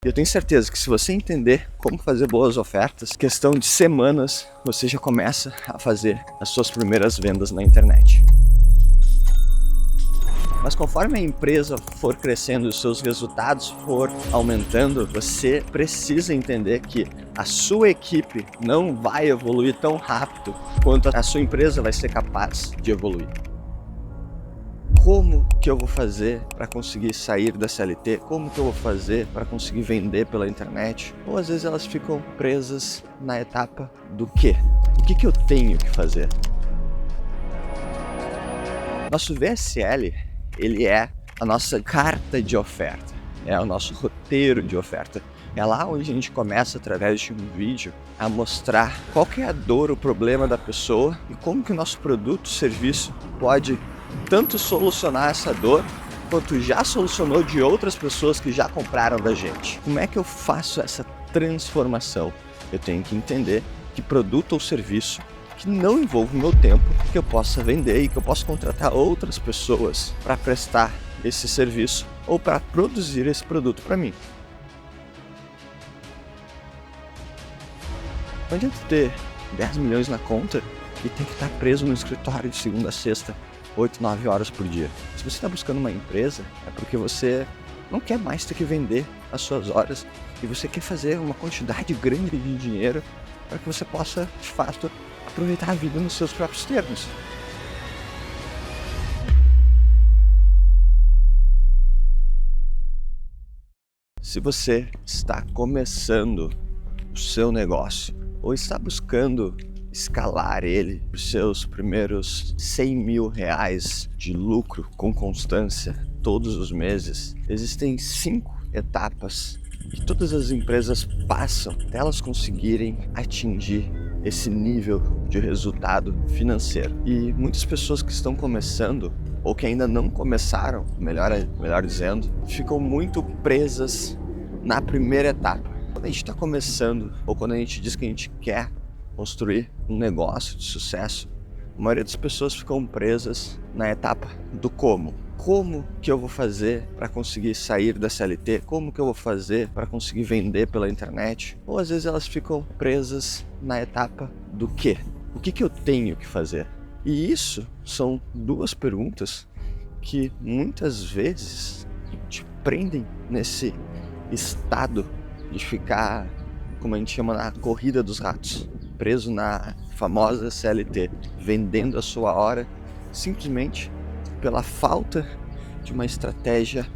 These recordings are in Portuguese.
Eu tenho certeza que se você entender como fazer boas ofertas, questão de semanas, você já começa a fazer as suas primeiras vendas na internet. Mas conforme a empresa for crescendo e os seus resultados for aumentando, você precisa entender que a sua equipe não vai evoluir tão rápido quanto a sua empresa vai ser capaz de evoluir. Como que eu vou fazer para conseguir sair da CLT? Como que eu vou fazer para conseguir vender pela internet? Ou às vezes elas ficam presas na etapa do quê? O que eu tenho que fazer? Nosso VSL, ele é a nossa carta de oferta, é o nosso roteiro de oferta. É lá onde a gente começa, através de um vídeo, a mostrar qual que é a dor, o problema da pessoa e como que o nosso produto, serviço pode tanto solucionar essa dor, quanto já solucionou de outras pessoas que já compraram da gente. Como é que eu faço essa transformação? Eu tenho que entender que produto ou serviço que não envolve o meu tempo, que eu possa vender e que eu possa contratar outras pessoas para prestar esse serviço ou para produzir esse produto para mim. Não adianta ter 10 milhões na conta e ter que estar preso no escritório de segunda a sexta, 8, 9 horas por dia. Se você está buscando uma empresa, é porque você não quer mais ter que vender as suas horas e você quer fazer uma quantidade grande de dinheiro para que você possa, de fato, aproveitar a vida nos seus próprios termos. Se você está começando o seu negócio ou está buscando escalar ele para os seus primeiros 100 mil reais de lucro com constância todos os meses, existem 5 etapas que todas as empresas passam até elas conseguirem atingir esse nível de resultado financeiro. E muitas pessoas que estão começando ou que ainda não começaram, melhor dizendo, ficam muito presas na primeira etapa. Quando a gente está começando ou quando a gente diz que a gente quer construir um negócio de sucesso, a maioria das pessoas ficam presas na etapa do como. Como que eu vou fazer para conseguir sair da CLT? Como que eu vou fazer para conseguir vender pela internet? Ou às vezes elas ficam presas na etapa do quê? O que eu tenho que fazer? E isso são 2 perguntas que muitas vezes te prendem nesse estado de ficar, como a gente chama, na corrida dos ratos, preso na famosa CLT, vendendo a sua hora simplesmente pela falta de uma estratégia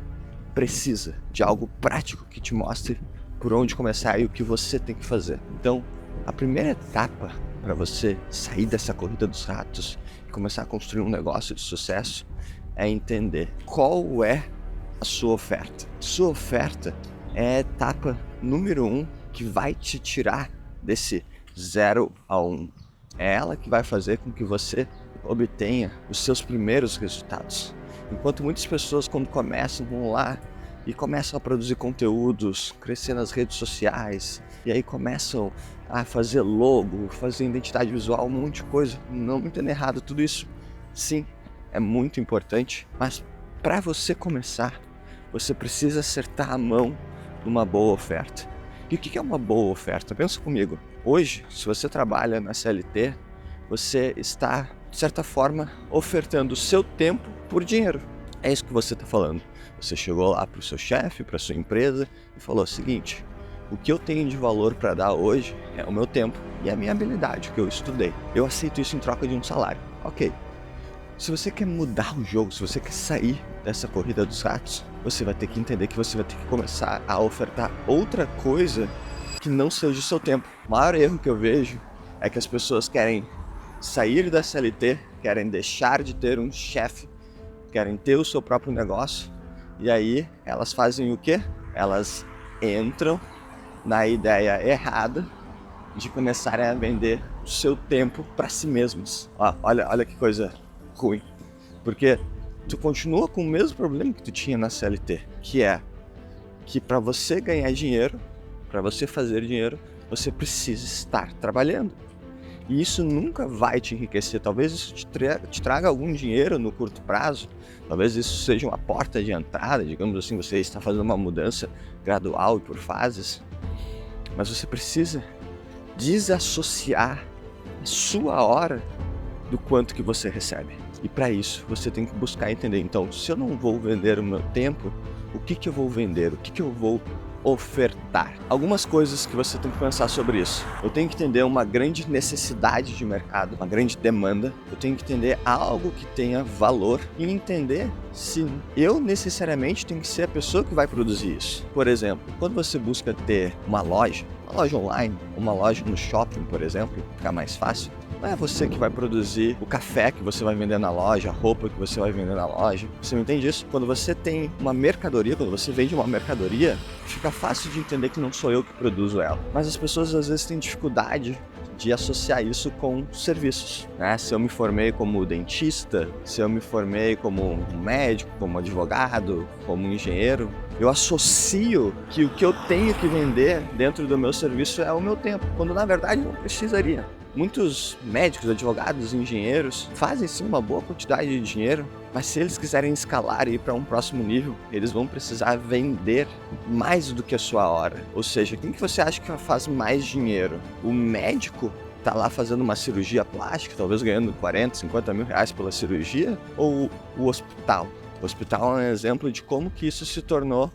precisa, de algo prático que te mostre por onde começar e o que você tem que fazer. Então, a primeira etapa para você sair dessa corrida dos ratos e começar a construir um negócio de sucesso é entender qual é a sua oferta. Sua oferta é a etapa número 1 que vai te tirar desse 0 a 1. É ela que vai fazer com que você obtenha os seus primeiros resultados. Enquanto muitas pessoas, quando começam, vão lá e começam a produzir conteúdos, crescer nas redes sociais, e aí começam a fazer logo, fazer identidade visual, um monte de coisa. Não me entenda errado, tudo isso, sim, é muito importante, mas para você começar, você precisa acertar a mão numa boa oferta. E o que é uma boa oferta? Pensa comigo. Hoje, se você trabalha na CLT, você está, de certa forma, ofertando o seu tempo por dinheiro. É isso que você está falando. Você chegou lá para o seu chefe, para a sua empresa e falou o seguinte: o que eu tenho de valor para dar hoje é o meu tempo e a minha habilidade, que eu estudei. Eu aceito isso em troca de um salário. Ok. Se você quer mudar o jogo, se você quer sair dessa corrida dos ratos, você vai ter que entender que você vai ter que começar a ofertar outra coisa que não seja o seu tempo. O maior erro que eu vejo é que as pessoas querem sair da CLT, querem deixar de ter um chefe, querem ter o seu próprio negócio, e aí elas fazem o quê? Elas entram na ideia errada de começarem a vender o seu tempo para si mesmos. Olha que coisa ruim, porque tu continua com o mesmo problema que tu tinha na CLT, que é que para você ganhar dinheiro, para você fazer dinheiro, você precisa estar trabalhando. E isso nunca vai te enriquecer. Talvez isso te traga algum dinheiro no curto prazo. Talvez isso seja uma porta de entrada, digamos assim, você está fazendo uma mudança gradual e por fases. Mas você precisa desassociar a sua hora do quanto que você recebe. E para isso, você tem que buscar entender. Então, se eu não vou vender o meu tempo, o que eu vou vender? O que eu vou ofertar? Algumas coisas que você tem que pensar sobre isso. Eu tenho que entender uma grande necessidade de mercado, uma grande demanda. Eu tenho que entender algo que tenha valor e entender se eu necessariamente tenho que ser a pessoa que vai produzir isso. Por exemplo, quando você busca ter uma loja online, uma loja no shopping, por exemplo, ficar mais fácil, não é você que vai produzir o café que você vai vender na loja, a roupa que você vai vender na loja. Você não entende isso? Quando você tem uma mercadoria, quando você vende uma mercadoria, fica fácil de entender que não sou eu que produzo ela. Mas as pessoas às vezes têm dificuldade de associar isso com serviços, né? Se eu me formei como dentista, se eu me formei como médico, como advogado, como engenheiro, eu associo que o que eu tenho que vender dentro do meu serviço é o meu tempo, quando na verdade não precisaria. Muitos médicos, advogados, engenheiros fazem sim uma boa quantidade de dinheiro, mas se eles quiserem escalar e ir para um próximo nível, eles vão precisar vender mais do que a sua hora. Ou seja, quem que você acha que faz mais dinheiro? O médico está lá fazendo uma cirurgia plástica, talvez ganhando 40, 50 mil reais pela cirurgia? Ou o hospital? O hospital é um exemplo de como que isso se tornou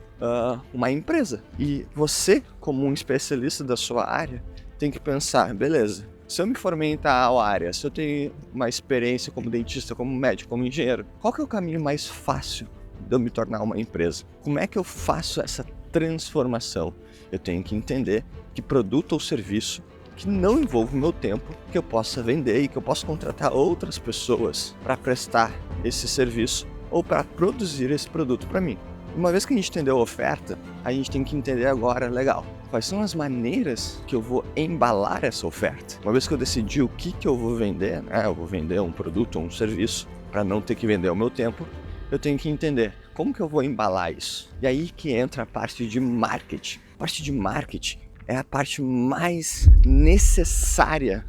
uma empresa. E você, como um especialista da sua área, tem que pensar, beleza, se eu me formei em tal área, se eu tenho uma experiência como dentista, como médico, como engenheiro, qual que é o caminho mais fácil de eu me tornar uma empresa? Como é que eu faço essa transformação? Eu tenho que entender que produto ou serviço que não envolva o meu tempo, que eu possa vender e que eu possa contratar outras pessoas para prestar esse serviço ou para produzir esse produto para mim. Uma vez que a gente entendeu a oferta, a gente tem que entender agora, legal, quais são as maneiras que eu vou embalar essa oferta. Uma vez que eu decidi o que eu vou vender, né? Eu vou vender um produto ou um serviço para não ter que vender o meu tempo, eu tenho que entender como que eu vou embalar isso. E aí que entra a parte de marketing. A parte de marketing é a parte mais necessária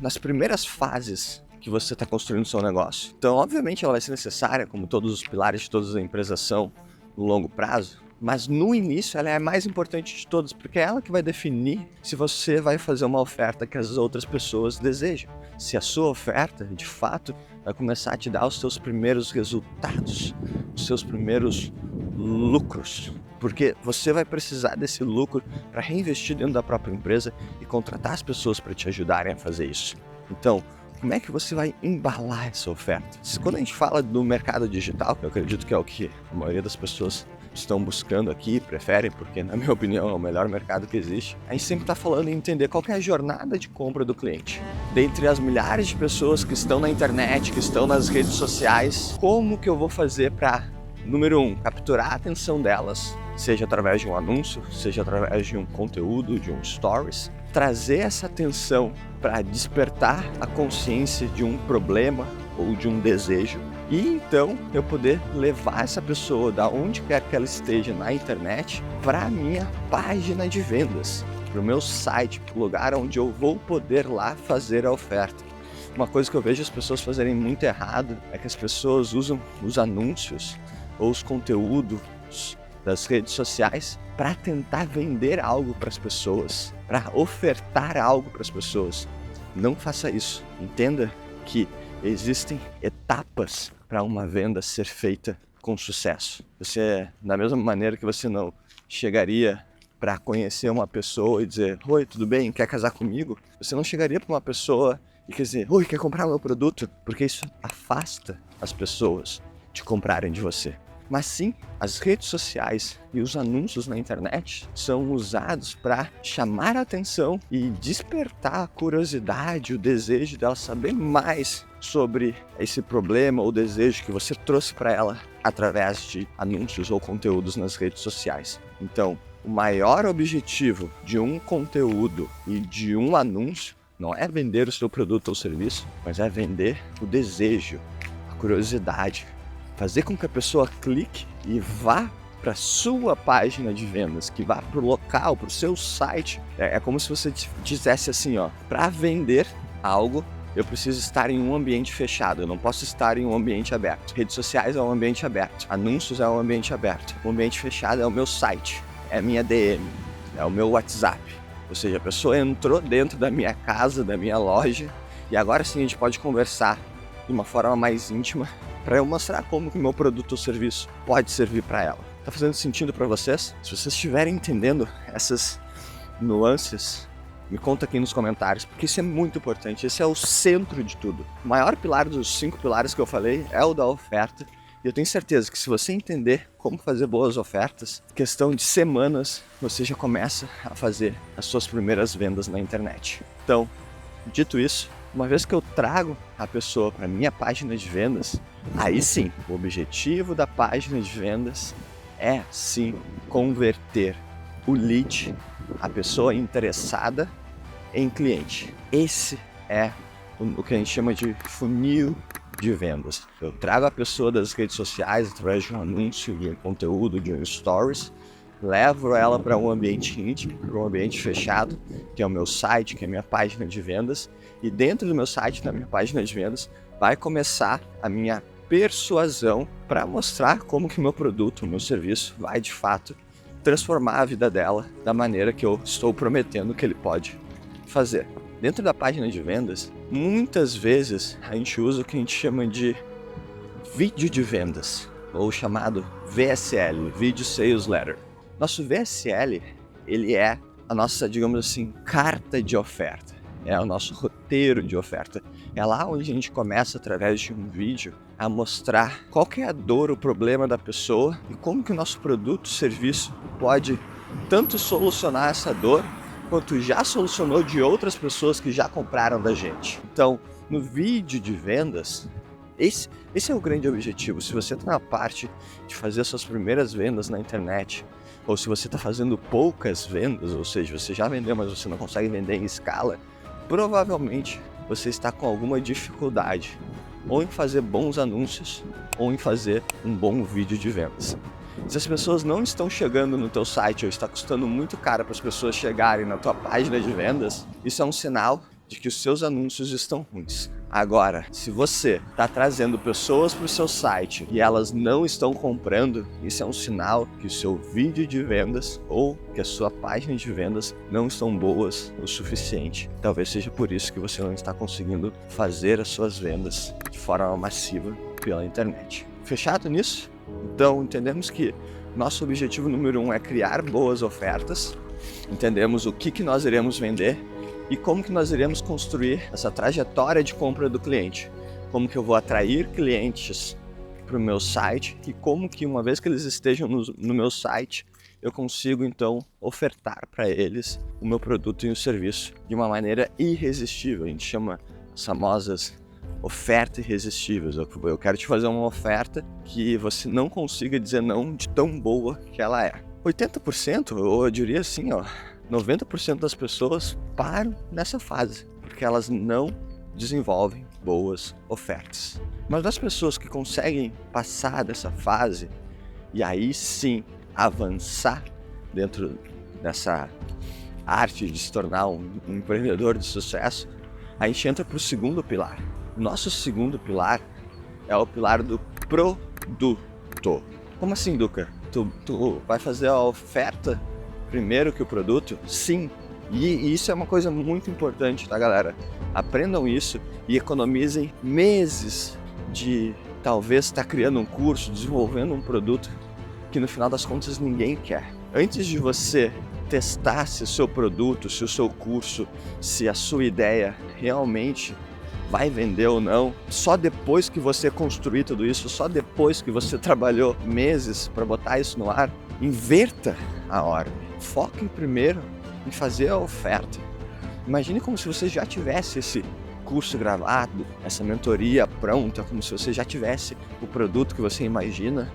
nas primeiras fases que você está construindo o seu negócio. Então, obviamente, ela vai ser necessária, como todos os pilares de todas as empresas são, no longo prazo, mas no início ela é a mais importante de todas, porque é ela que vai definir se você vai fazer uma oferta que as outras pessoas desejam. Se a sua oferta, de fato, vai começar a te dar os seus primeiros resultados, os seus primeiros lucros. Porque você vai precisar desse lucro para reinvestir dentro da própria empresa e contratar as pessoas para te ajudarem a fazer isso. Então, como é que você vai embalar essa oferta? Quando a gente fala do mercado digital, que eu acredito que é o que a maioria das pessoas estão buscando aqui, preferem, porque na minha opinião é o melhor mercado que existe, a gente sempre está falando em entender qual que é a jornada de compra do cliente. Dentre as milhares de pessoas que estão na internet, que estão nas redes sociais, como que eu vou fazer para, número 1, capturar a atenção delas, seja através de um anúncio, seja através de um conteúdo, de um stories, trazer essa atenção para despertar a consciência de um problema ou de um desejo e então eu poder levar essa pessoa da onde quer que ela esteja na internet para a minha página de vendas, para o meu site, para o lugar onde eu vou poder lá fazer a oferta. Uma coisa que eu vejo as pessoas fazerem muito errado é que as pessoas usam os anúncios ou os conteúdos das redes sociais para tentar vender algo para as pessoas, para ofertar algo para as pessoas. Não faça isso. Entenda que existem etapas para uma venda ser feita com sucesso. Você, da mesma maneira que você não chegaria para conhecer uma pessoa e dizer: oi, tudo bem? Quer casar comigo? Você não chegaria para uma pessoa e quer dizer: oi, quer comprar meu produto? Porque isso afasta as pessoas de comprarem de você. Mas sim, as redes sociais e os anúncios na internet são usados para chamar a atenção e despertar a curiosidade, o desejo dela saber mais sobre esse problema ou desejo que você trouxe para ela através de anúncios ou conteúdos nas redes sociais. Então, o maior objetivo de um conteúdo e de um anúncio não é vender o seu produto ou serviço, mas é vender o desejo, a curiosidade, fazer com que a pessoa clique e vá para a sua página de vendas, que vá para o local, para o seu site. É como se você dissesse assim, ó, para vender, algo, eu preciso estar em um ambiente fechado, eu não posso estar em um ambiente aberto. Redes sociais é um ambiente aberto, anúncios é um ambiente aberto. O ambiente fechado é o meu site, é a minha DM, é o meu WhatsApp. Ou seja, a pessoa entrou dentro da minha casa, da minha loja, e agora sim a gente pode conversar de uma forma mais íntima para eu mostrar como que o meu produto ou serviço pode servir para ela. Tá fazendo sentido para vocês? Se vocês estiverem entendendo essas nuances, me conta aqui nos comentários, porque isso é muito importante, esse é o centro de tudo. O maior pilar dos 5 pilares que eu falei é o da oferta, e eu tenho certeza que se você entender como fazer boas ofertas, questão de semanas, você já começa a fazer as suas primeiras vendas na internet. Então, dito isso, uma vez que eu trago a pessoa para minha página de vendas, aí sim, o objetivo da página de vendas é sim converter o lead, a pessoa interessada, em cliente. Esse é o que a gente chama de funil de vendas. Eu trago a pessoa das redes sociais através de um anúncio, de um conteúdo, de um stories, levo ela para um ambiente íntimo, para um ambiente fechado, que é o meu site, que é a minha página de vendas, e dentro do meu site, da minha página de vendas, vai começar a minha persuasão para mostrar como que o meu produto, o meu serviço vai de fato transformar a vida dela da maneira que eu estou prometendo que ele pode fazer. Dentro da página de vendas, muitas vezes a gente usa o que a gente chama de vídeo de vendas, ou chamado VSL, Video Sales Letter. Nosso VSL, ele é a nossa, digamos assim, carta de oferta, é o nosso roteiro de oferta. É lá onde a gente começa, através de um vídeo, a mostrar qual que é a dor, o problema da pessoa e como que o nosso produto, serviço pode tanto solucionar essa dor, quanto já solucionou de outras pessoas que já compraram da gente. Então, no vídeo de vendas, esse é o grande objetivo. Se você está na parte de fazer suas primeiras vendas na internet, ou se você está fazendo poucas vendas, ou seja, você já vendeu, mas você não consegue vender em escala, provavelmente você está com alguma dificuldade, ou em fazer bons anúncios, ou em fazer um bom vídeo de vendas. Se as pessoas não estão chegando no teu site, ou está custando muito caro para as pessoas chegarem na tua página de vendas, isso é um sinal de que os seus anúncios estão ruins. Agora, se você está trazendo pessoas para o seu site e elas não estão comprando, isso é um sinal que o seu vídeo de vendas ou que a sua página de vendas não estão boas o suficiente. Talvez seja por isso que você não está conseguindo fazer as suas vendas de forma massiva pela internet. Fechado nisso? Então, entendemos que nosso objetivo número 1 é criar boas ofertas, entendemos o que nós iremos vender e como que nós iremos construir essa trajetória de compra do cliente. Como que eu vou atrair clientes para o meu site e como que, uma vez que eles estejam no meu site, eu consigo então ofertar para eles o meu produto e o serviço de uma maneira irresistível. A gente chama as famosas ofertas irresistíveis. Eu quero te fazer uma oferta que você não consiga dizer não de tão boa que ela é. 80%, ou eu diria assim, 90% das pessoas param nessa fase, porque elas não desenvolvem boas ofertas. Mas das pessoas que conseguem passar dessa fase e aí sim avançar dentro dessa arte de se tornar um empreendedor de sucesso, a gente entra para o segundo pilar. O nosso segundo pilar é o pilar do produto. Como assim, Duca? Tu vai fazer a oferta primeiro que o produto? Sim. E isso é uma coisa muito importante, tá, galera? Aprendam isso e economizem meses de talvez estar criando um curso, desenvolvendo um produto que no final das contas ninguém quer. Antes de você testar se o seu produto, se o seu curso, se a sua ideia realmente vai vender ou não, só depois que você construir tudo isso, só depois que você trabalhou meses para botar isso no ar, inverta a ordem. Foque primeiro em fazer a oferta. Imagine como se você já tivesse esse curso gravado, essa mentoria pronta, como se você já tivesse o produto que você imagina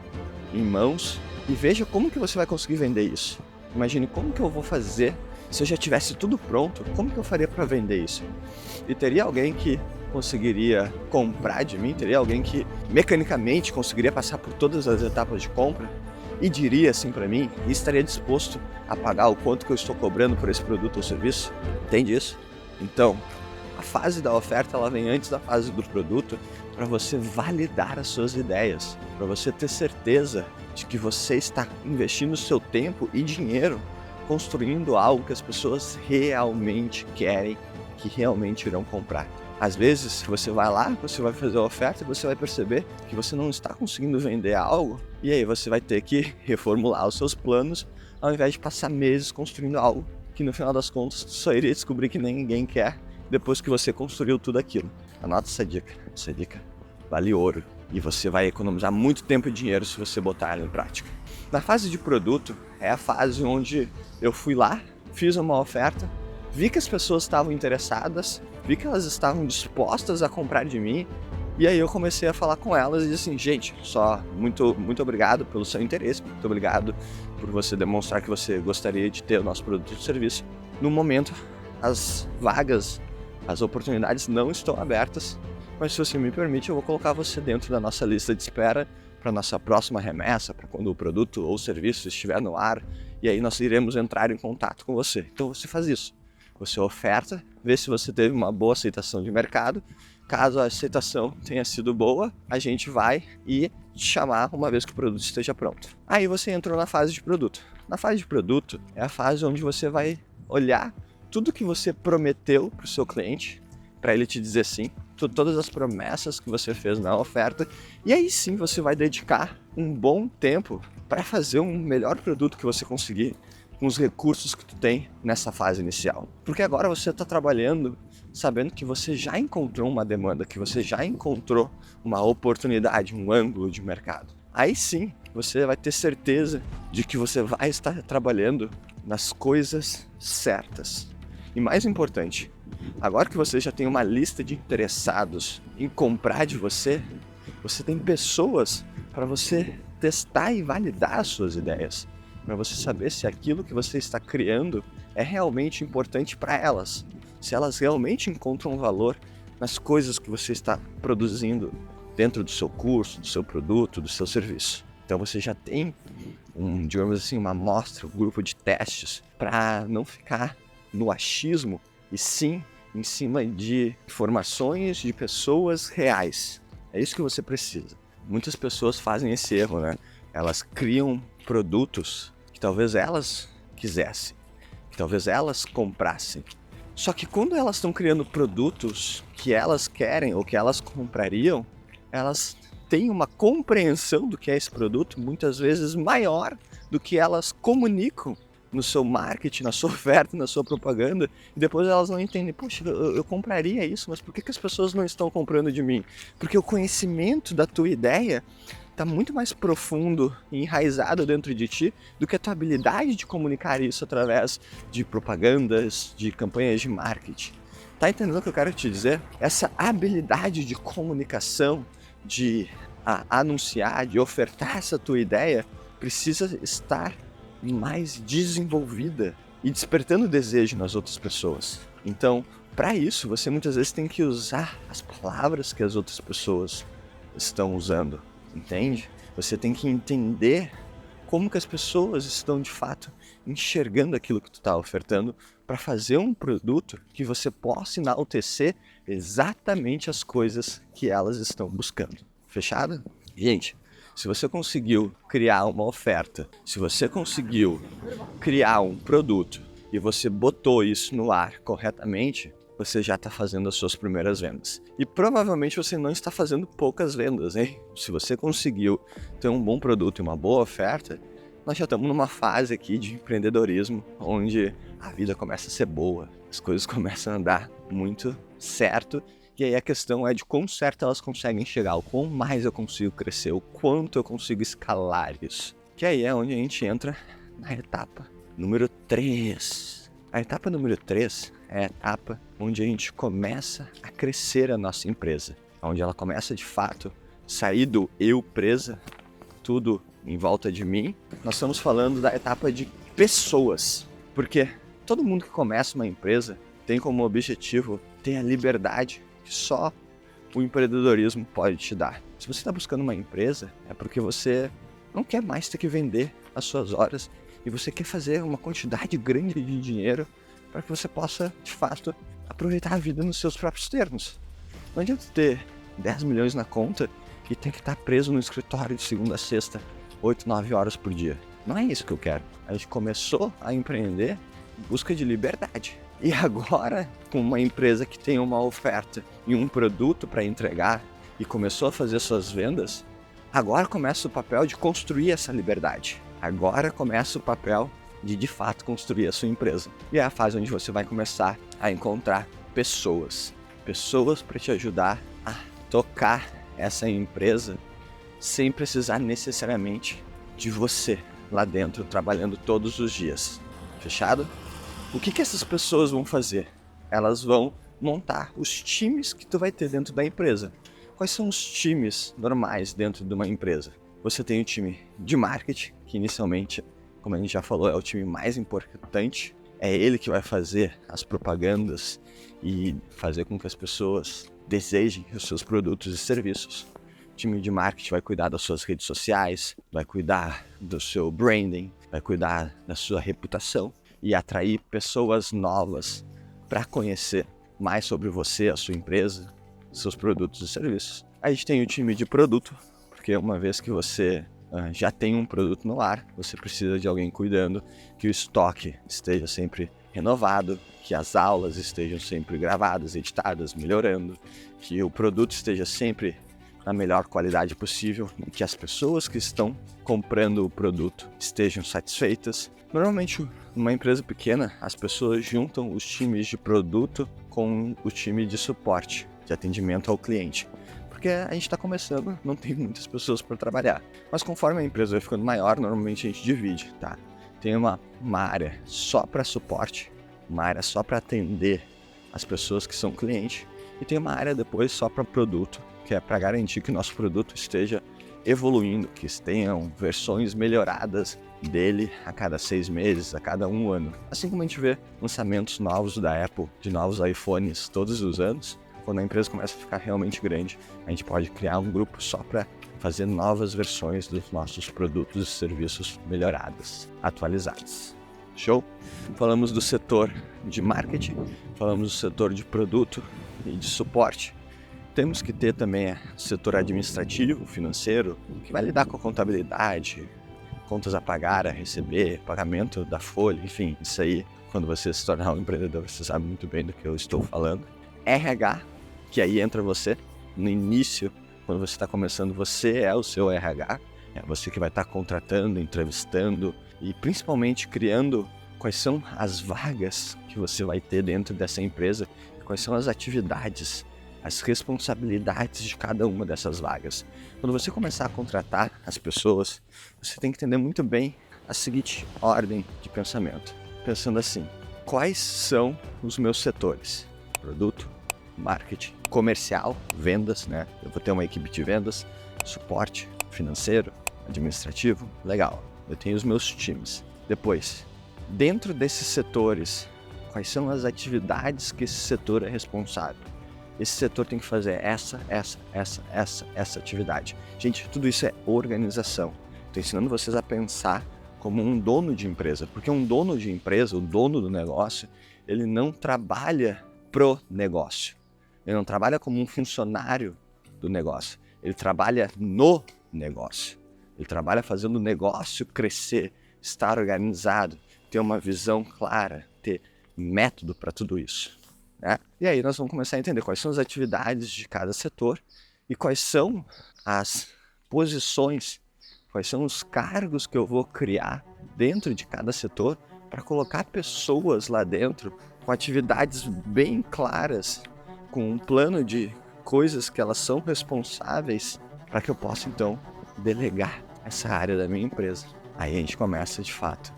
em mãos, e veja como que você vai conseguir vender isso. Imagine como que eu vou fazer se eu já tivesse tudo pronto, como que eu faria para vender isso? E teria alguém que conseguiria comprar de mim? Teria alguém que mecanicamente conseguiria passar por todas as etapas de compra e diria assim para mim e estaria disposto a pagar o quanto que eu estou cobrando por esse produto ou serviço? Entende isso? Então, A fase da oferta ela vem antes da fase do produto para você validar as suas ideias, para você ter certeza de que você está investindo seu tempo e dinheiro construindo algo que as pessoas realmente querem, que realmente irão comprar. Às vezes você vai lá, você vai fazer a oferta e você vai perceber que você não está conseguindo vender algo e aí você vai ter que reformular os seus planos ao invés de passar meses construindo algo que no final das contas só iria descobrir que ninguém quer depois que você construiu tudo aquilo. Anota essa dica vale ouro e você vai economizar muito tempo e dinheiro se você botar ela em prática. Na fase de produto é a fase onde eu fui lá, fiz uma oferta, vi que as pessoas estavam interessadas, vi que elas estavam dispostas a comprar de mim e aí eu comecei a falar com elas e disse assim, gente, só muito obrigado pelo seu interesse, muito obrigado por você demonstrar que você gostaria de ter o nosso produto ou serviço. No momento, as vagas, as oportunidades não estão abertas, mas se você me permite, eu vou colocar você dentro da nossa lista de espera para nossa próxima remessa, para quando o produto ou o serviço estiver no ar, e aí nós iremos entrar em contato com você. Então você faz isso. Você oferta, vê se você teve uma boa aceitação de mercado. Caso a aceitação tenha sido boa, a gente vai e te chamar uma vez que o produto esteja pronto. Aí você entrou na fase de produto. Na fase de produto é a fase onde você vai olhar tudo que você prometeu para o seu cliente, para ele te dizer sim, todas as promessas que você fez na oferta, e aí sim você vai dedicar um bom tempo para fazer um melhor produto que você conseguir com os recursos que tu tem nessa fase inicial. Porque agora você está trabalhando sabendo que você já encontrou uma demanda, que você já encontrou uma oportunidade, um ângulo de mercado. Aí sim você vai ter certeza de que você vai estar trabalhando nas coisas certas. E mais importante, agora que você já tem uma lista de interessados em comprar de você, você tem pessoas para você testar e validar as suas ideias, para você saber se aquilo que você está criando é realmente importante para elas, se elas realmente encontram valor nas coisas que você está produzindo dentro do seu curso, do seu produto, do seu serviço. Então você já tem digamos assim, uma amostra, um grupo de testes para não ficar no achismo e sim em cima de informações de pessoas reais. É isso que você precisa. Muitas pessoas fazem esse erro, né? Elas criam produtos que talvez elas quisessem, que talvez elas comprassem. Só que quando elas estão criando produtos que elas querem ou que elas comprariam, elas têm uma compreensão do que é esse produto muitas vezes maior do que elas comunicam no seu marketing, na sua oferta, na sua propaganda, e depois elas não entendem, poxa, eu compraria isso, mas por que as pessoas não estão comprando de mim? Porque o conhecimento da tua ideia está muito mais profundo e enraizado dentro de ti do que a tua habilidade de comunicar isso através de propagandas, de campanhas de marketing. Tá entendendo o que eu quero te dizer? Essa habilidade de comunicação, de anunciar, de ofertar essa tua ideia, precisa estar mais desenvolvida e despertando desejo nas outras pessoas. Então, para isso, você muitas vezes tem que usar as palavras que as outras pessoas estão usando, entende? Você tem que entender como que as pessoas estão de fato enxergando aquilo que tu está ofertando para fazer um produto que você possa enaltecer exatamente as coisas que elas estão buscando. Fechado? Gente, se você conseguiu criar uma oferta, se você conseguiu criar um produto e você botou isso no ar corretamente, você já está fazendo as suas primeiras vendas. E provavelmente você não está fazendo poucas vendas, hein? Se você conseguiu ter um bom produto e uma boa oferta, nós já estamos numa fase aqui de empreendedorismo, onde a vida começa a ser boa, as coisas começam a andar muito certo. E aí a questão é de quão certo elas conseguem chegar, o quão mais eu consigo crescer, o quanto eu consigo escalar isso. Que aí é onde a gente entra na etapa número 3. A etapa número 3 é a etapa onde a gente começa a crescer a nossa empresa, onde ela começa de fato sair do eu presa, tudo em volta de mim. Nós estamos falando da etapa de pessoas, porque todo mundo que começa uma empresa tem como objetivo ter a liberdade que só o empreendedorismo pode te dar. Se você está buscando uma empresa, é porque você não quer mais ter que vender as suas horas e você quer fazer uma quantidade grande de dinheiro para que você possa, de fato, aproveitar a vida nos seus próprios termos. Não adianta ter 10 milhões na conta e ter que estar preso no escritório de segunda a sexta, 8, 9 horas por dia. Não é isso que eu quero. A gente começou a empreender em busca de liberdade. E agora, com uma empresa que tem uma oferta e um produto para entregar e começou a fazer suas vendas, agora começa o papel de construir essa liberdade. Agora começa o papel de fato construir a sua empresa. E é a fase onde você vai começar a encontrar pessoas para te ajudar a tocar essa empresa sem precisar necessariamente de você lá dentro trabalhando todos os dias. Fechado? O que essas pessoas vão fazer? Elas vão montar os times que tu vai ter dentro da empresa. Quais são os times normais dentro de uma empresa? Você tem o time de marketing, que inicialmente, como a gente já falou, é o time mais importante. É ele que vai fazer as propagandas e fazer com que as pessoas desejem os seus produtos e serviços. O time de marketing vai cuidar das suas redes sociais, vai cuidar do seu branding, vai cuidar da sua reputação e atrair pessoas novas para conhecer mais sobre você, a sua empresa, seus produtos e serviços. A gente tem o time de produto, porque uma vez que você já tem um produto no ar, você precisa de alguém cuidando que o estoque esteja sempre renovado, que as aulas estejam sempre gravadas, editadas, melhorando, que o produto esteja sempre na melhor qualidade possível e que as pessoas que estão comprando o produto estejam satisfeitas. Normalmente, numa empresa pequena, as pessoas juntam os times de produto com o time de suporte, de atendimento ao cliente. Porque a gente está começando, não tem muitas pessoas para trabalhar. Mas conforme a empresa vai ficando maior, normalmente a gente divide, tá? Tem uma área só para suporte, uma área só para atender as pessoas que são clientes e tem uma área depois só para produto, que é para garantir que o nosso produto esteja evoluindo, que tenham versões melhoradas dele a cada 6 meses, a cada 1 ano. Assim como a gente vê lançamentos novos da Apple, de novos iPhones todos os anos, quando a empresa começa a ficar realmente grande, a gente pode criar um grupo só para fazer novas versões dos nossos produtos e serviços melhorados, atualizados. Show? Falamos do setor de marketing, falamos do setor de produto e de suporte. Temos que ter também o setor administrativo, financeiro, que vai lidar com a contabilidade, contas a pagar, a receber, pagamento da folha, enfim, isso aí, quando você se tornar um empreendedor, você sabe muito bem do que eu estou falando. RH, que aí entra você, no início, quando você está começando, você é o seu RH, é você que vai estar contratando, entrevistando e principalmente criando quais são as vagas que você vai ter dentro dessa empresa, quais são as atividades, as responsabilidades de cada uma dessas vagas. Quando você começar a contratar as pessoas, você tem que entender muito bem a seguinte ordem de pensamento. Pensando assim, quais são os meus setores? Produto, marketing, comercial, vendas, né? Eu vou ter uma equipe de vendas, suporte, financeiro, administrativo, legal. Eu tenho os meus times. Depois, dentro desses setores, quais são as atividades que esse setor é responsável? Esse setor tem que fazer essa atividade. Gente, tudo isso é organização. Estou ensinando vocês a pensar como um dono de empresa, porque um dono de empresa, o dono do negócio, ele não trabalha pro negócio. Ele não trabalha como um funcionário do negócio. Ele trabalha no negócio. Ele trabalha fazendo o negócio crescer, estar organizado, ter uma visão clara, ter método para tudo isso. Né? E aí nós vamos começar a entender quais são as atividades de cada setor e quais são as posições, quais são os cargos que eu vou criar dentro de cada setor para colocar pessoas lá dentro com atividades bem claras, com um plano de coisas que elas são responsáveis para que eu possa então delegar essa área da minha empresa. Aí a gente começa de fato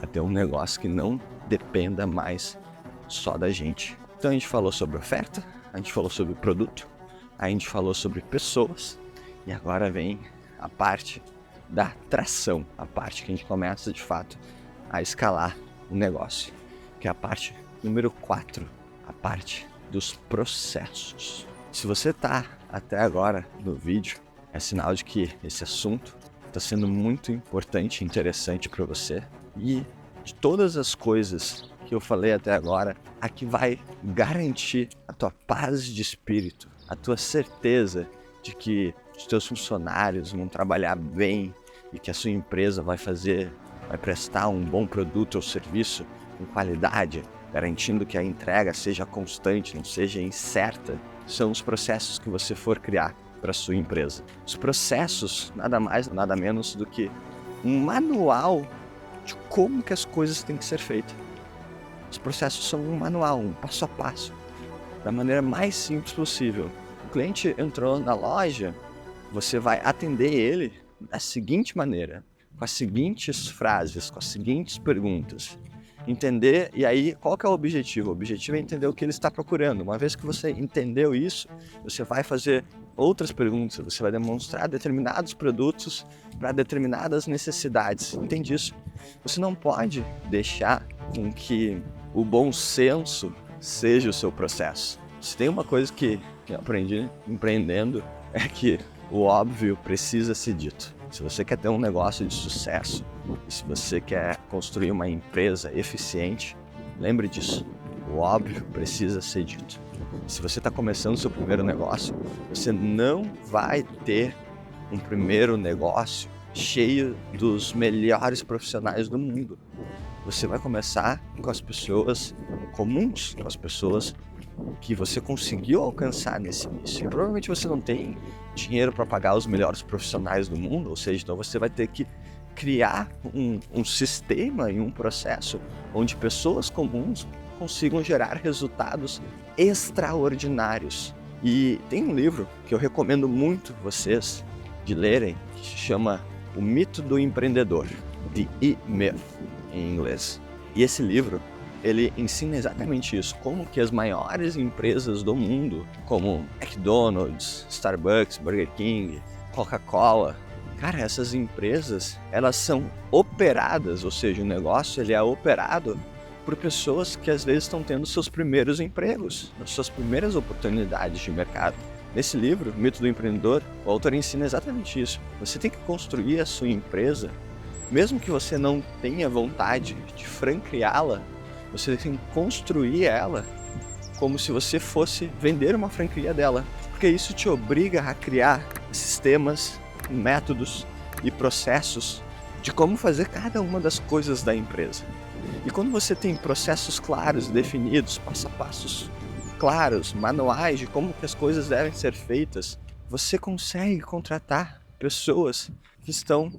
a ter um negócio que não dependa mais só da gente. Então a gente falou sobre oferta, a gente falou sobre produto, a gente falou sobre pessoas e agora vem a parte da tração, a parte que a gente começa de fato a escalar o negócio, que é a parte número 4, a parte dos processos. Se você está até agora no vídeo, é sinal de que esse assunto está sendo muito importante e interessante para você e de todas as coisas que eu falei até agora, a que vai garantir a tua paz de espírito, a tua certeza de que os teus funcionários vão trabalhar bem e que a sua empresa vai prestar um bom produto ou serviço com qualidade, garantindo que a entrega seja constante, não seja incerta, são os processos que você for criar para a sua empresa. Os processos, nada mais, nada menos do que um manual de como que as coisas têm que ser feitas. Os processos são um manual, um passo a passo, da maneira mais simples possível. O cliente entrou na loja, você vai atender ele da seguinte maneira, com as seguintes frases, com as seguintes perguntas. Entender, e aí qual que é o objetivo? O objetivo é entender o que ele está procurando. Uma vez que você entendeu isso, você vai fazer outras perguntas, você vai demonstrar determinados produtos para determinadas necessidades. Entende isso? Você não pode deixar com que o bom senso seja o seu processo. Se tem uma coisa que eu aprendi empreendendo, é que o óbvio precisa ser dito. Se você quer ter um negócio de sucesso, e se você quer construir uma empresa eficiente, lembre disso. O óbvio precisa ser dito. Se você está começando seu primeiro negócio, você não vai ter um primeiro negócio cheio dos melhores profissionais do mundo. Você vai começar com as pessoas comuns, com as pessoas que você conseguiu alcançar nesse início. E provavelmente você não tem dinheiro para pagar os melhores profissionais do mundo, ou seja, então você vai ter que criar um sistema e um processo onde pessoas comuns consigam gerar resultados extraordinários. E tem um livro que eu recomendo muito vocês de lerem, que se chama O Mito do Empreendedor, The E-Myth em inglês. E esse livro, ele ensina exatamente isso, como que as maiores empresas do mundo, como McDonald's, Starbucks, Burger King, Coca-Cola, cara, essas empresas, elas são operadas, ou seja, o negócio ele é operado por pessoas que às vezes estão tendo seus primeiros empregos, suas primeiras oportunidades de mercado. Nesse livro, O Mito do Empreendedor, o autor ensina exatamente isso. Você tem que construir a sua empresa, mesmo que você não tenha vontade de franqueá-la, você tem que construir ela como se você fosse vender uma franquia dela, porque isso te obriga a criar sistemas, métodos e processos de como fazer cada uma das coisas da empresa. E quando você tem processos claros, definidos, passo a passos claros, manuais de como que as coisas devem ser feitas, você consegue contratar pessoas que estão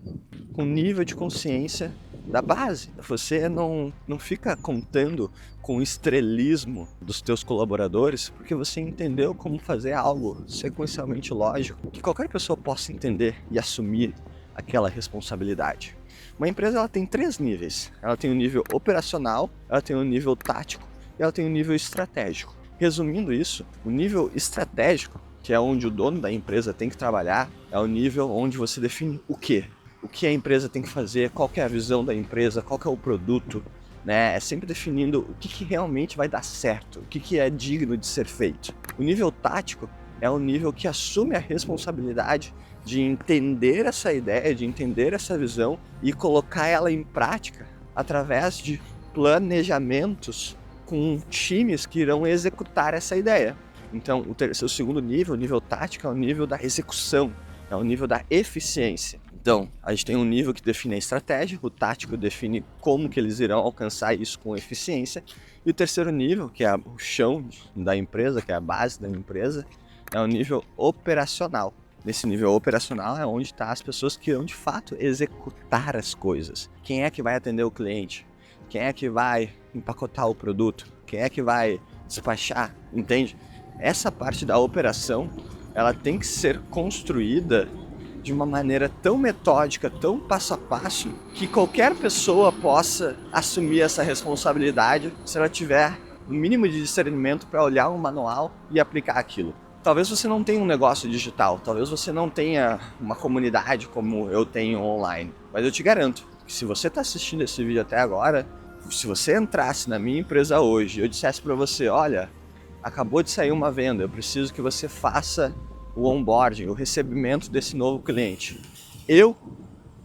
com nível de consciência da base. Você não fica contando com o estrelismo dos teus colaboradores, porque você entendeu como fazer algo sequencialmente lógico, que qualquer pessoa possa entender e assumir aquela responsabilidade. Uma empresa ela tem 3 níveis. Ela tem o nível operacional, ela tem o nível tático e ela tem o nível estratégico. Resumindo isso, o nível estratégico, que é onde o dono da empresa tem que trabalhar, é o nível onde você define o quê? O que a empresa tem que fazer, qual que é a visão da empresa, qual que é o produto, né? É sempre definindo o que realmente vai dar certo, o que é digno de ser feito. O nível tático é o nível que assume a responsabilidade de entender essa ideia, de entender essa visão e colocar ela em prática através de planejamentos com times que irão executar essa ideia. Então, o segundo nível, o nível tático, é o nível da execução, é o nível da eficiência. Então, a gente tem um nível que define a estratégia, o tático define como que eles irão alcançar isso com eficiência, e o terceiro nível, que é o chão da empresa, que é a base da empresa, é o nível operacional. Nesse nível operacional é onde estão as pessoas que irão de fato executar as coisas. Quem é que vai atender o cliente? Quem é que vai empacotar o produto? Quem é que vai despachar? Entende? Essa parte da operação, ela tem que ser construída de uma maneira tão metódica, tão passo a passo, que qualquer pessoa possa assumir essa responsabilidade se ela tiver o mínimo de discernimento para olhar um manual e aplicar aquilo. Talvez você não tenha um negócio digital, talvez você não tenha uma comunidade como eu tenho online, mas eu te garanto que se você está assistindo esse vídeo até agora, se você entrasse na minha empresa hoje e eu dissesse para você, olha, acabou de sair uma venda, eu preciso que você faça o onboarding, o recebimento desse novo cliente. Eu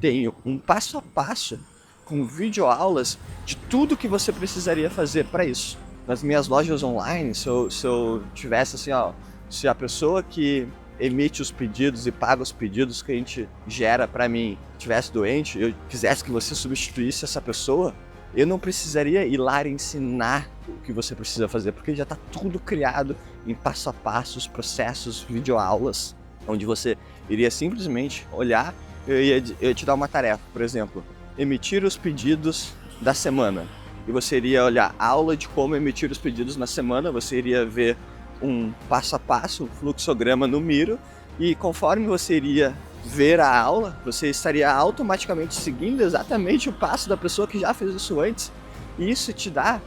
tenho um passo a passo com videoaulas de tudo que você precisaria fazer para isso. Nas minhas lojas online, se eu tivesse assim, se a pessoa que emite os pedidos e paga os pedidos que a gente gera para mim tivesse doente, eu quisesse que você substituísse essa pessoa, eu não precisaria ir lá ensinar o que você precisa fazer, porque já está tudo criado em passo a passo, os processos, videoaulas, onde você iria simplesmente olhar, eu ia te dar uma tarefa, por exemplo, emitir os pedidos da semana. E você iria olhar a aula de como emitir os pedidos na semana, você iria ver um passo a passo, um fluxograma no Miro, e conforme você iria ver a aula, você estaria automaticamente seguindo exatamente o passo da pessoa que já fez isso antes, e isso te dá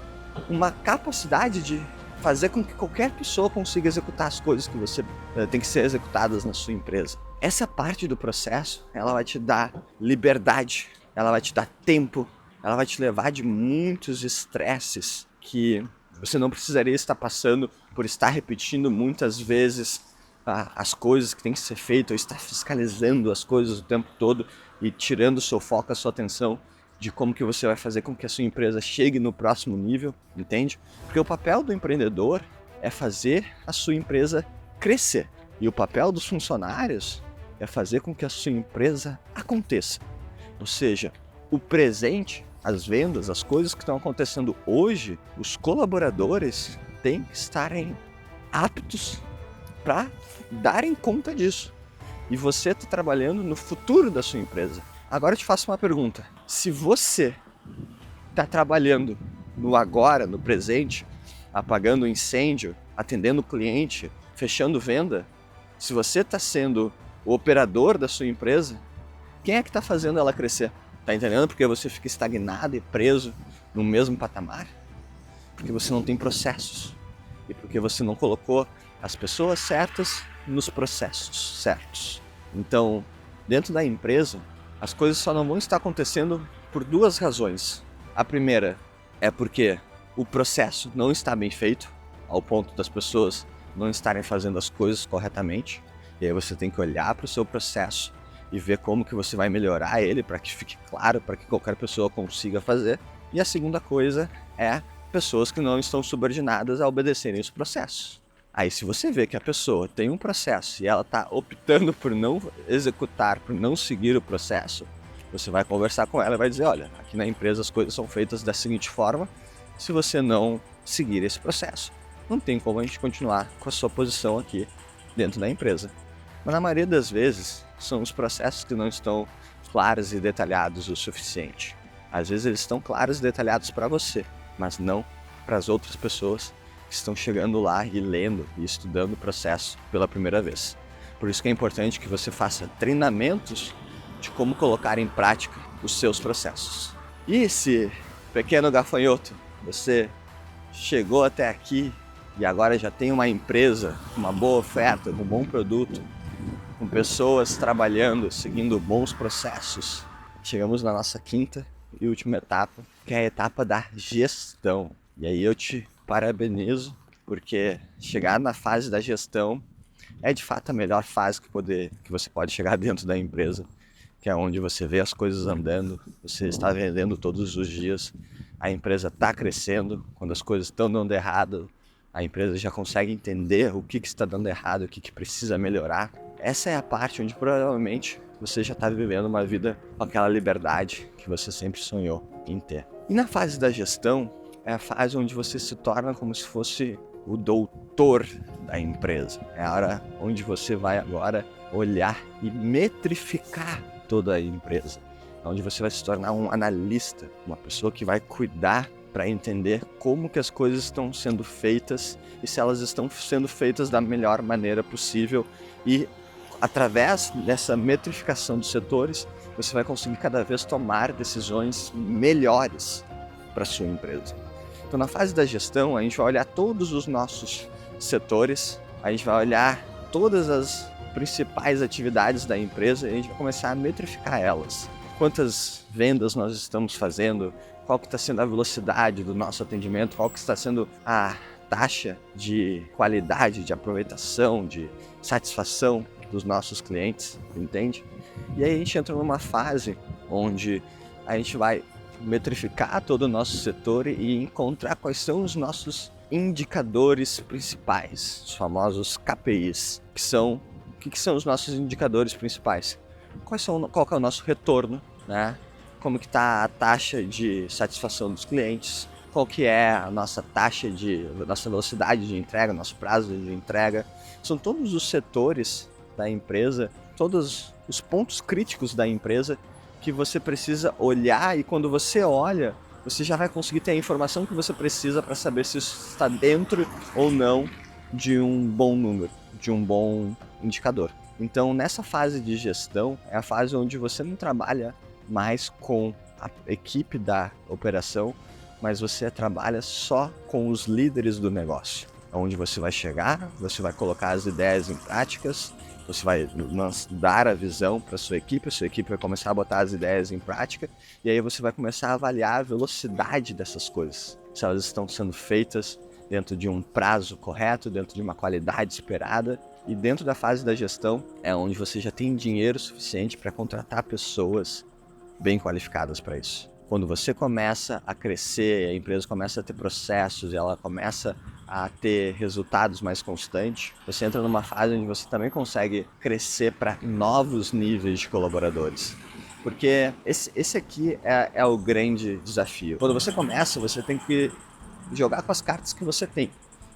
uma capacidade de fazer com que qualquer pessoa consiga executar as coisas que você tem que ser executadas na sua empresa. Essa parte do processo, ela vai te dar liberdade, ela vai te dar tempo, ela vai te levar de muitos estresses que você não precisaria estar passando por estar repetindo muitas vezes as coisas que tem que ser feitas, ou estar fiscalizando as coisas o tempo todo e tirando o seu foco, a sua atenção de como que você vai fazer com que a sua empresa chegue no próximo nível, entende? Porque o papel do empreendedor é fazer a sua empresa crescer. E o papel dos funcionários é fazer com que a sua empresa aconteça. Ou seja, o presente, as vendas, as coisas que estão acontecendo hoje, os colaboradores têm que estarem aptos para darem conta disso. E você está trabalhando no futuro da sua empresa. Agora eu te faço uma pergunta. Se você está trabalhando no agora, no presente, apagando incêndio, atendendo o cliente, fechando venda, se você está sendo o operador da sua empresa, quem é que está fazendo ela crescer? Tá entendendo? Porque você fica estagnado e preso no mesmo patamar? Porque você não tem processos. E porque você não colocou as pessoas certas nos processos certos. Então, dentro da empresa, as coisas só não vão estar acontecendo por duas razões. A primeira é porque o processo não está bem feito, ao ponto das pessoas não estarem fazendo as coisas corretamente. E aí você tem que olhar para o seu processo e ver como que você vai melhorar ele para que fique claro, para que qualquer pessoa consiga fazer. E a segunda coisa é pessoas que não estão subordinadas a obedecerem os processos. Aí se você vê que a pessoa tem um processo e ela está optando por não executar, por não seguir o processo, você vai conversar com ela e vai dizer, olha, aqui na empresa as coisas são feitas da seguinte forma, se você não seguir esse processo, não tem como a gente continuar com a sua posição aqui dentro da empresa. Mas na maioria das vezes, são os processos que não estão claros e detalhados o suficiente. Às vezes eles estão claros e detalhados para você, mas não para as outras pessoas que estão chegando lá e lendo e estudando o processo pela primeira vez. Por isso que é importante que você faça treinamentos de como colocar em prática os seus processos. E se, pequeno gafanhoto, você chegou até aqui e agora já tem uma empresa, uma boa oferta, um bom produto, com pessoas trabalhando, seguindo bons processos, chegamos na nossa quinta e última etapa, que é a etapa da gestão. E aí eu te parabenizo, porque chegar na fase da gestão é de fato a melhor fase que você pode chegar dentro da empresa, que é onde você vê as coisas andando, você está vendendo todos os dias, a empresa está crescendo, quando as coisas estão dando errado, a empresa já consegue entender o que está dando errado, o que precisa melhorar. Essa é a parte onde provavelmente você já está vivendo uma vida com aquela liberdade que você sempre sonhou em ter. E na fase da gestão, é a fase onde você se torna como se fosse o doutor da empresa. É a hora onde você vai agora olhar e metrificar toda a empresa. Onde você vai se tornar um analista, uma pessoa que vai cuidar para entender como que as coisas estão sendo feitas e se elas estão sendo feitas da melhor maneira possível. E através dessa metrificação dos setores, você vai conseguir cada vez tomar decisões melhores para a sua empresa. Então, na fase da gestão, a gente vai olhar todos os nossos setores, a gente vai olhar todas as principais atividades da empresa e a gente vai começar a metrificar elas. Quantas vendas nós estamos fazendo, qual que está sendo a velocidade do nosso atendimento, qual que está sendo a taxa de qualidade, de aproveitação, de satisfação dos nossos clientes, entende? E aí a gente entra numa fase onde a gente vai metrificar todo o nosso setor e encontrar quais são os nossos indicadores principais, os famosos KPIs, o que são os nossos indicadores principais? Qual que é o nosso retorno, né? Como que está a taxa de satisfação dos clientes, qual que é a nossa nossa velocidade de entrega, nosso prazo de entrega. São todos os setores da empresa, todos os pontos críticos da empresa que você precisa olhar, e quando você olha, você já vai conseguir ter a informação que você precisa para saber se isso está dentro ou não de um bom número, de um bom indicador. Então, nessa fase de gestão, é a fase onde você não trabalha mais com a equipe da operação, mas você trabalha só com os líderes do negócio. Onde você vai chegar, você vai colocar as ideias em práticas, você vai dar a visão para a sua equipe vai começar a botar as ideias em prática, e aí você vai começar a avaliar a velocidade dessas coisas. Se elas estão sendo feitas dentro de um prazo correto, dentro de uma qualidade esperada. E dentro da fase da gestão é onde você já tem dinheiro suficiente para contratar pessoas bem qualificadas para isso. Quando você começa a crescer, a empresa começa a ter processos, ela começa a ter resultados mais constantes, você entra numa fase onde você também consegue crescer para novos níveis de colaboradores. Porque esse aqui é o grande desafio. Quando você começa, você tem que jogar com as cartas que você tem.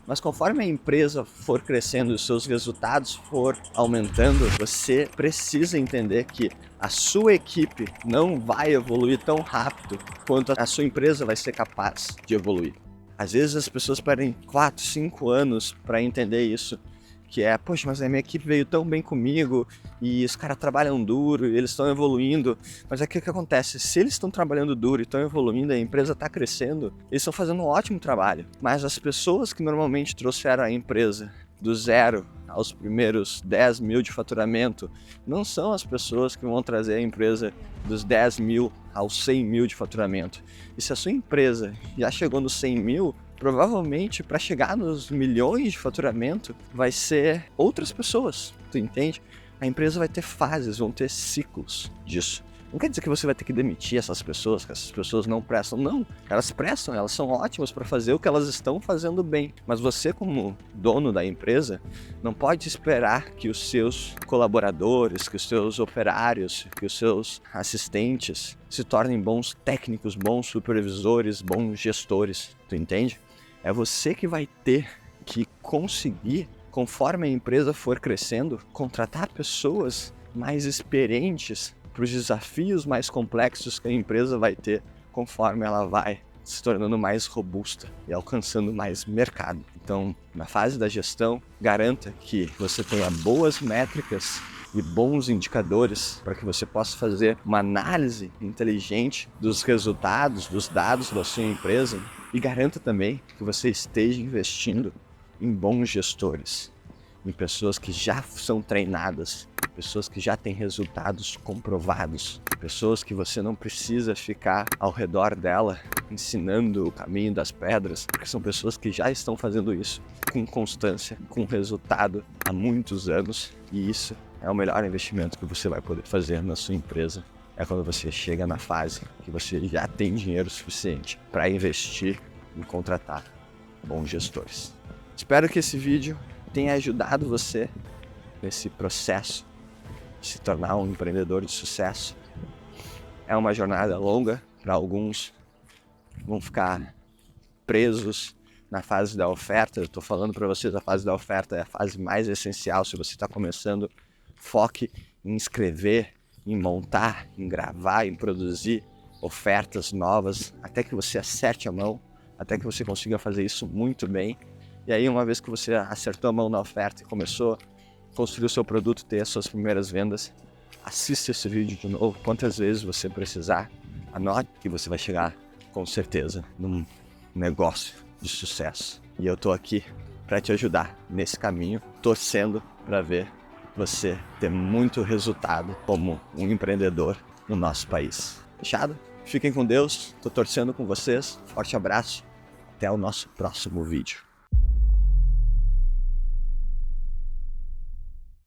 Mas conforme a empresa for crescendo e os seus resultados for aumentando, você precisa entender que a sua equipe não vai evoluir tão rápido quanto a sua empresa vai ser capaz de evoluir. Às vezes as pessoas perdem 4, 5 anos para entender isso, que é, poxa, mas a minha equipe veio tão bem comigo e os caras trabalham duro e eles estão evoluindo. Mas aqui o que acontece? Se eles estão trabalhando duro e estão evoluindo, a empresa está crescendo, eles estão fazendo um ótimo trabalho. Mas as pessoas que normalmente trouxeram a empresa do zero aos primeiros 10 mil de faturamento não são as pessoas que vão trazer a empresa dos 10 mil aos 100 mil de faturamento. E se a sua empresa já chegou nos 100 mil, provavelmente para chegar nos milhões de faturamento vai ser outras pessoas, tu entende? A empresa vai ter fases, vão ter ciclos disso. Não quer dizer que você vai ter que demitir essas pessoas, que essas pessoas não prestam. Não, elas prestam, elas são ótimas para fazer o que elas estão fazendo bem. Mas você, como dono da empresa, não pode esperar que os seus colaboradores, que os seus operários, que os seus assistentes se tornem bons técnicos, bons supervisores, bons gestores. Tu entende? É você que vai ter que conseguir, conforme a empresa for crescendo, contratar pessoas mais experientes para os desafios mais complexos que a empresa vai ter conforme ela vai se tornando mais robusta e alcançando mais mercado. Então, na fase da gestão, garanta que você tenha boas métricas e bons indicadores para que você possa fazer uma análise inteligente dos resultados, dos dados da sua empresa, e garanta também que você esteja investindo em bons gestores, em pessoas que já são treinadas, pessoas que já têm resultados comprovados, pessoas que você não precisa ficar ao redor dela ensinando o caminho das pedras, porque são pessoas que já estão fazendo isso com constância, com resultado há muitos anos, e isso é o melhor investimento que você vai poder fazer na sua empresa. É quando você chega na fase que você já tem dinheiro suficiente para investir e contratar bons gestores. Espero que esse vídeo tenha ajudado você nesse processo de se tornar um empreendedor de sucesso. É uma jornada longa, para alguns vão ficar presos na fase da oferta. Eu estou falando para vocês, a fase da oferta é a fase mais essencial. Se você está começando, foque em escrever, em montar, em gravar, em produzir ofertas novas, até que você acerte a mão, até que você consiga fazer isso muito bem. E aí, uma vez que você acertou a mão na oferta e começou a construir o seu produto, ter as suas primeiras vendas, assista esse vídeo de novo quantas vezes você precisar. Anote que você vai chegar, com certeza, num negócio de sucesso. E eu tô aqui para te ajudar nesse caminho, torcendo para ver você ter muito resultado como um empreendedor no nosso país. Fechado? Fiquem com Deus, tô torcendo com vocês. Forte abraço, até o nosso próximo vídeo.